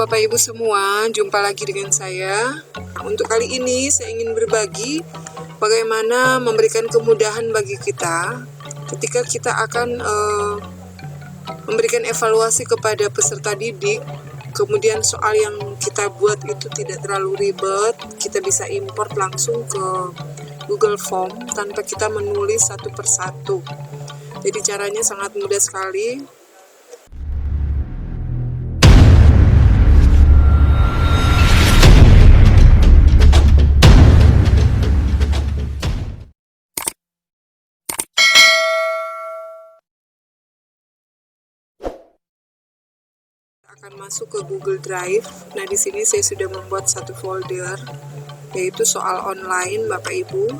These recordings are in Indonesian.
Bapak Ibu semua, jumpa lagi dengan saya. Nah, untuk kali ini saya ingin berbagi bagaimana memberikan kemudahan bagi kita ketika kita akan memberikan evaluasi kepada peserta didik. Kemudian soal yang kita buat itu tidak terlalu ribet, kita bisa import langsung ke Google Form tanpa kita menulis satu persatu. Jadi caranya sangat mudah sekali. Akan masuk ke Google Drive. Nah, di sini saya sudah membuat satu folder yaitu soal online, Bapak Ibu.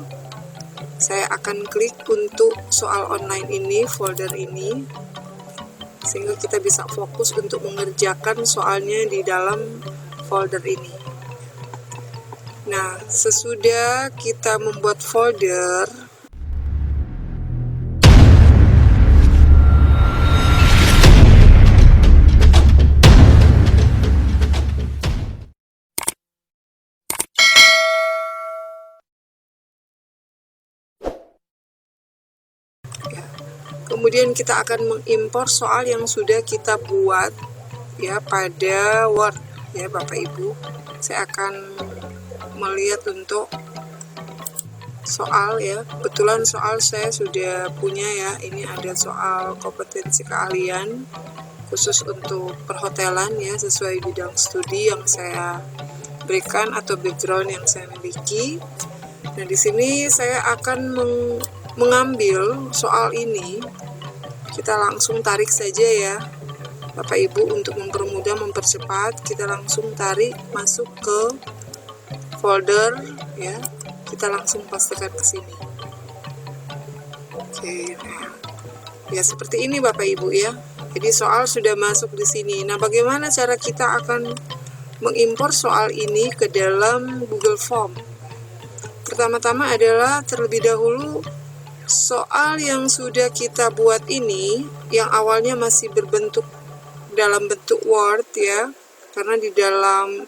Saya akan klik untuk soal online ini, folder ini, sehingga kita bisa fokus untuk mengerjakan soalnya di dalam folder ini. Nah, sesudah kita membuat folder, kemudian kita akan mengimpor soal yang sudah kita buat ya pada Word ya Bapak Ibu. Saya akan melihat untuk soal ya. Kebetulan soal saya sudah punya ya. Ini ada soal kompetensi keahlian khusus untuk perhotelan ya, sesuai bidang studi yang saya berikan atau background yang saya miliki. Nah, di sini saya akan mengambil soal ini, kita langsung tarik saja ya Bapak Ibu. Untuk mempermudah, mempercepat, kita langsung tarik masuk ke folder ya, kita langsung pastikan ke sini. Oke, nah ya seperti ini Bapak Ibu ya. Jadi soal sudah masuk di sini. Nah, bagaimana cara kita akan mengimpor soal ini ke dalam Google Form? Pertama-tama adalah terlebih dahulu soal yang sudah kita buat ini, yang awalnya masih berbentuk dalam bentuk Word ya, karena di dalam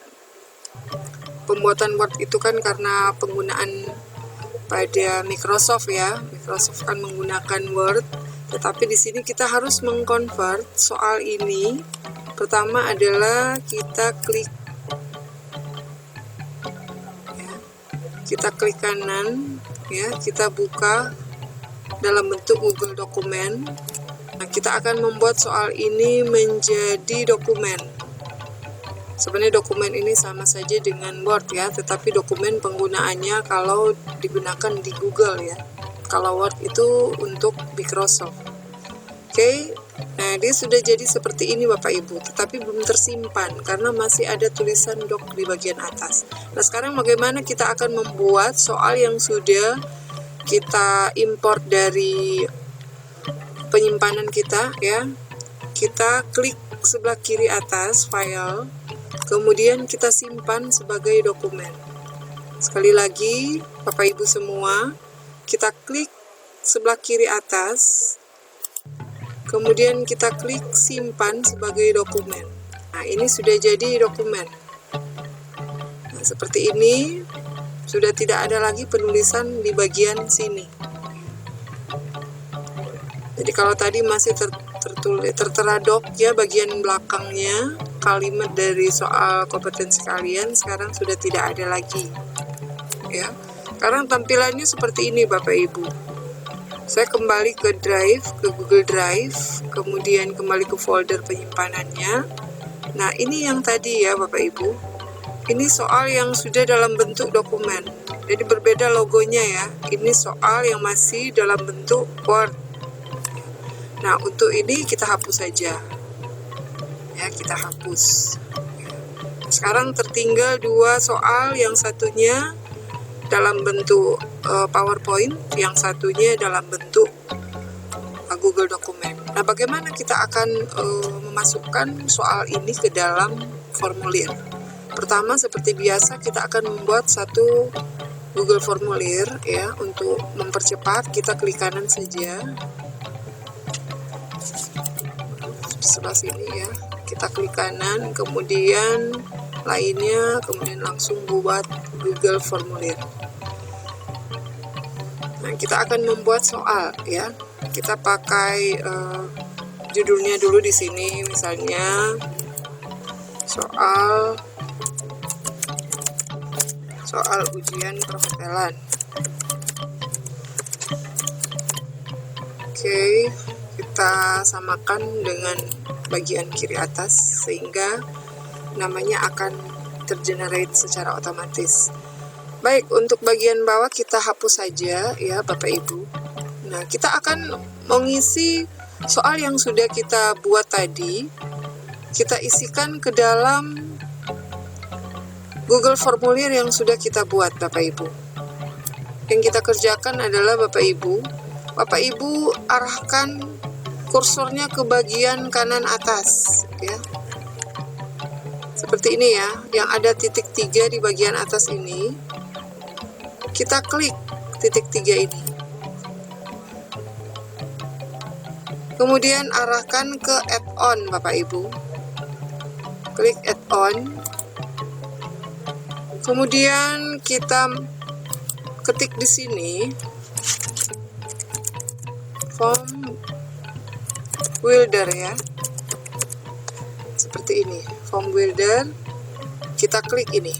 pembuatan Word itu kan karena penggunaan pada Microsoft ya, Microsoft kan menggunakan Word, tetapi di sini kita harus mengkonvert soal ini. Pertama adalah kita klik ya, kita klik kanan ya, kita buka dalam bentuk Google Dokumen. Nah, kita akan membuat soal ini menjadi dokumen. Sebenarnya dokumen ini sama saja dengan Word ya, tetapi dokumen penggunaannya kalau digunakan di Google ya. Kalau Word itu untuk Microsoft. Oke, nah dia sudah jadi seperti ini Bapak Ibu, tetapi belum tersimpan karena masih ada tulisan doc di bagian atas. Nah, sekarang bagaimana kita akan membuat soal yang sudah kita import dari penyimpanan kita ya. Kita klik sebelah kiri atas file, kemudian kita simpan sebagai dokumen. Sekali lagi Bapak Ibu semua, kita klik sebelah kiri atas, kemudian kita klik simpan sebagai dokumen. Nah, ini sudah jadi dokumen. Nah, seperti ini. Sudah tidak ada lagi penulisan di bagian sini. Jadi kalau tadi masih tertera doc ya bagian belakangnya, kalimat dari soal kompetensi kalian, sekarang sudah tidak ada lagi. Ya. Sekarang tampilannya seperti ini Bapak Ibu. Saya kembali ke Drive, ke Google Drive, kemudian kembali ke folder penyimpanannya. Nah, ini yang tadi ya Bapak Ibu. Ini soal yang sudah dalam bentuk dokumen, jadi berbeda logonya ya. Ini soal yang masih dalam bentuk Word. Nah, untuk ini kita hapus saja ya, kita hapus. Sekarang tertinggal dua soal, yang satunya dalam bentuk PowerPoint, yang satunya dalam bentuk Google Dokumen. Nah, bagaimana kita akan memasukkan soal ini ke dalam formulir? Pertama, seperti biasa, kita akan membuat satu Google Formulir ya. Untuk mempercepat, kita klik kanan saja. Sebelah sini ya. kita klik kanan, kemudian lainnya, kemudian langsung buat Google Formulir. Nah, kita akan membuat soal ya. Kita pakai judulnya dulu di sini, misalnya soal ujian perhotelan. Oke, kita samakan dengan bagian kiri atas sehingga namanya akan tergenerate secara otomatis. Baik, untuk bagian bawah kita hapus saja ya Bapak Ibu. Nah, kita akan mengisi soal yang sudah kita buat tadi, kita isikan ke dalam Google Formulir yang sudah kita buat Bapak Ibu. Yang kita kerjakan adalah Bapak Ibu arahkan kursornya ke bagian kanan atas ya. Seperti ini ya, yang ada titik 3 di bagian atas ini. Kita klik titik 3 ini. Kemudian arahkan ke add-on Bapak Ibu. Klik add-on. Kemudian kita ketik di sini form builder ya. Seperti ini, form builder. Kita klik ini.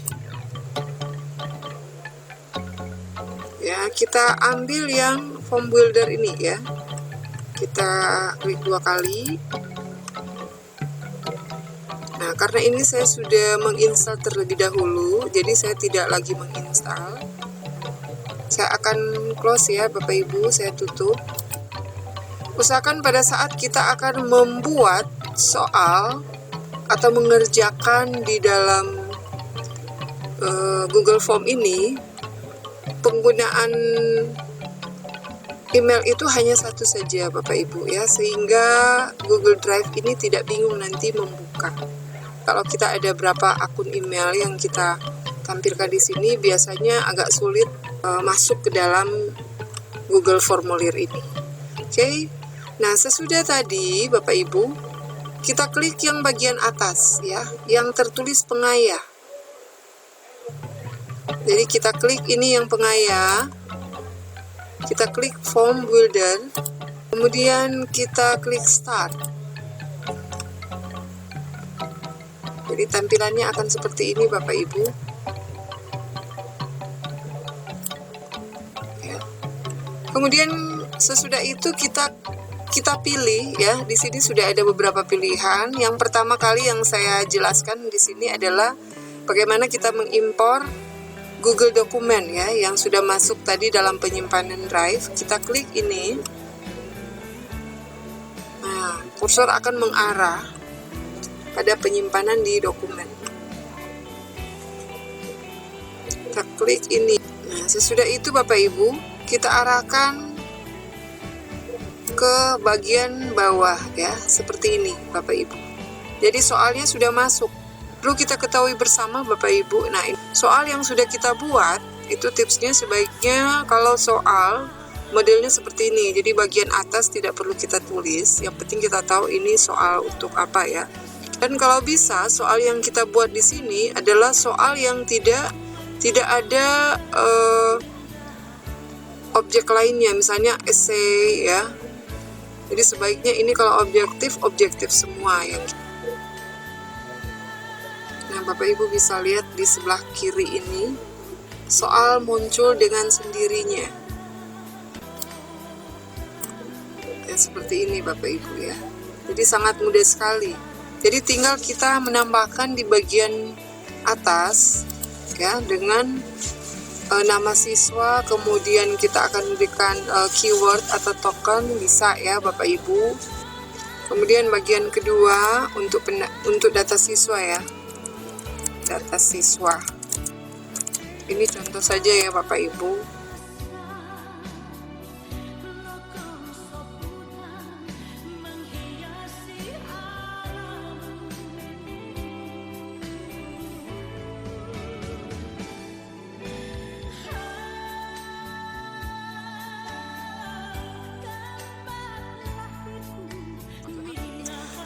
Ya, kita ambil yang form builder ini ya. Kita klik 2 kali. Nah, karena ini saya sudah menginstal terlebih dahulu, jadi saya tidak lagi menginstal. Saya akan close ya Bapak Ibu, saya tutup. Usahakan pada saat kita akan membuat soal atau mengerjakan di dalam Google Form ini, penggunaan email itu hanya satu saja Bapak Ibu ya, sehingga Google Drive ini tidak bingung nanti membuka. Kalau kita ada berapa akun email yang kita tampilkan di sini, biasanya agak sulit masuk ke dalam Google Formulir ini. Oke. Nah, sesudah tadi Bapak Ibu, kita klik yang bagian atas ya, yang tertulis pengayah. Jadi kita klik ini yang pengayah. Kita klik form builder. Kemudian kita klik start. Jadi tampilannya akan seperti ini Bapak Ibu. Ya. Kemudian sesudah itu kita pilih ya. Di sini sudah ada beberapa pilihan. Yang pertama kali yang saya jelaskan di sini adalah bagaimana kita mengimpor Google Dokumen ya, yang sudah masuk tadi dalam penyimpanan Drive. Kita klik ini. Nah, kursor akan mengarah pada penyimpanan di dokumen. Kita klik ini. Nah, sesudah itu Bapak Ibu, kita arahkan ke bagian bawah ya, seperti ini Bapak Ibu. Jadi soalnya sudah masuk. Perlu kita ketahui bersama Bapak Ibu. Nah, soal yang sudah kita buat, itu tipsnya sebaiknya kalau soal modelnya seperti ini. Jadi bagian atas tidak perlu kita tulis, yang penting kita tahu ini soal untuk apa ya. Dan kalau bisa, soal yang kita buat di sini adalah soal yang tidak ada objek lainnya, misalnya essay ya. Jadi sebaiknya ini kalau objektif semua yang. Nah, Bapak Ibu bisa lihat di sebelah kiri ini, soal muncul dengan sendirinya. Ya, seperti ini Bapak Ibu ya. Jadi sangat mudah sekali. Jadi tinggal kita menambahkan di bagian atas ya dengan nama siswa, kemudian kita akan berikan keyword atau token, bisa ya Bapak Ibu. Kemudian bagian kedua untuk data siswa ya. Data siswa. Ini contoh saja ya Bapak Ibu.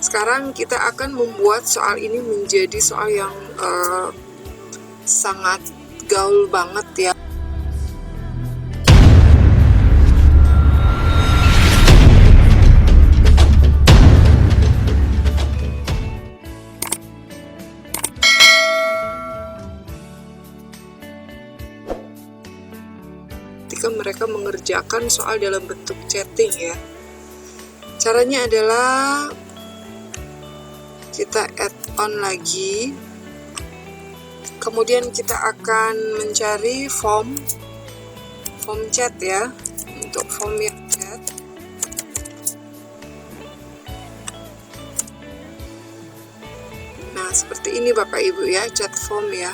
Sekarang kita akan membuat soal ini menjadi soal yang sangat gaul banget ya. Ketika mereka mengerjakan soal dalam bentuk chatting ya. Caranya adalah kita add on lagi, kemudian kita akan mencari form chat ya, untuk form yang chat. Nah seperti ini Bapak Ibu ya, chat form ya.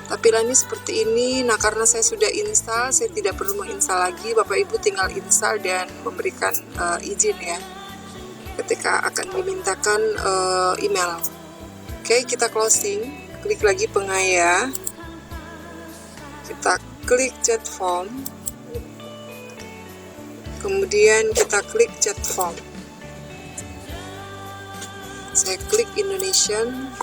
Tampilannya seperti ini. Nah karena saya sudah install, saya tidak perlu menginstal lagi. Bapak Ibu tinggal install dan memberikan izin ya ketika akan dimintakan email. Oke, kita closing, klik lagi pengaya, kita klik chat form, kemudian kita klik chat form. Saya klik Indonesian,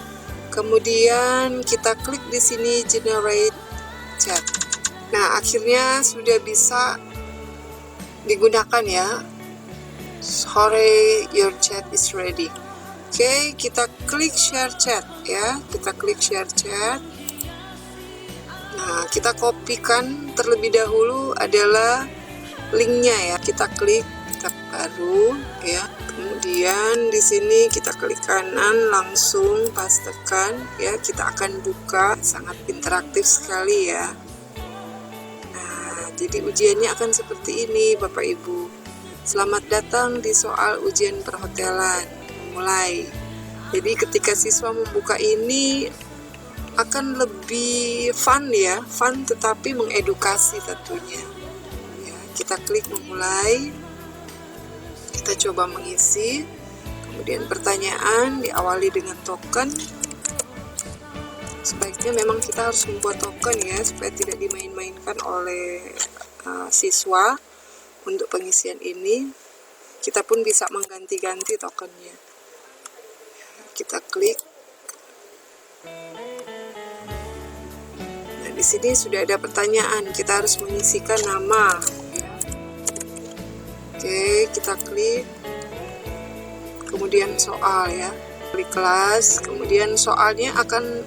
kemudian kita klik di sini generate chat. Nah, akhirnya sudah bisa digunakan ya. Sorry, your chat is ready. Oke, kita klik share chat ya. Kita klik share chat. Nah, kita kopikan terlebih dahulu adalah linknya ya. Kita klik tab baru ya. Kemudian di sini kita klik kanan, langsung pastekan ya. Kita akan buka, sangat interaktif sekali ya. Nah, jadi ujiannya akan seperti ini Bapak Ibu. Selamat datang di soal ujian perhotelan. Mulai. Jadi ketika siswa membuka ini akan lebih fun ya, fun tetapi mengedukasi tentunya. Ya, kita klik memulai. Kita coba mengisi. Kemudian pertanyaan diawali dengan token. Sebaiknya memang kita harus membuat token ya, supaya tidak dimain-mainkan oleh siswa. Untuk pengisian ini, kita pun bisa mengganti-ganti tokennya. Kita klik. Nah, di sini sudah ada pertanyaan. Kita harus mengisikan nama. Oke, kita klik. Kemudian soal ya. Klik kelas. Kemudian soalnya akan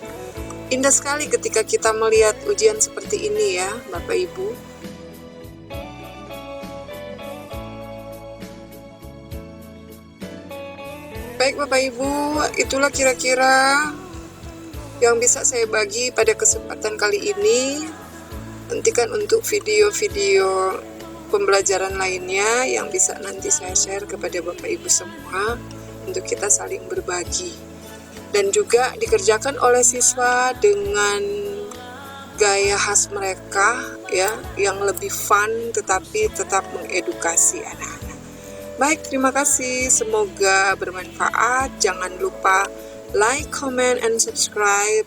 indah sekali ketika kita melihat ujian seperti ini ya, Bapak Ibu. Baik Bapak Ibu, itulah kira-kira yang bisa saya bagi pada kesempatan kali ini. Nantikan untuk video-video pembelajaran lainnya yang bisa nanti saya share kepada Bapak Ibu semua untuk kita saling berbagi. Dan juga dikerjakan oleh siswa dengan gaya khas mereka ya, yang lebih fun tetapi tetap mengedukasi anak-anak. Baik, terima kasih. Semoga bermanfaat. Jangan lupa like, comment, and subscribe.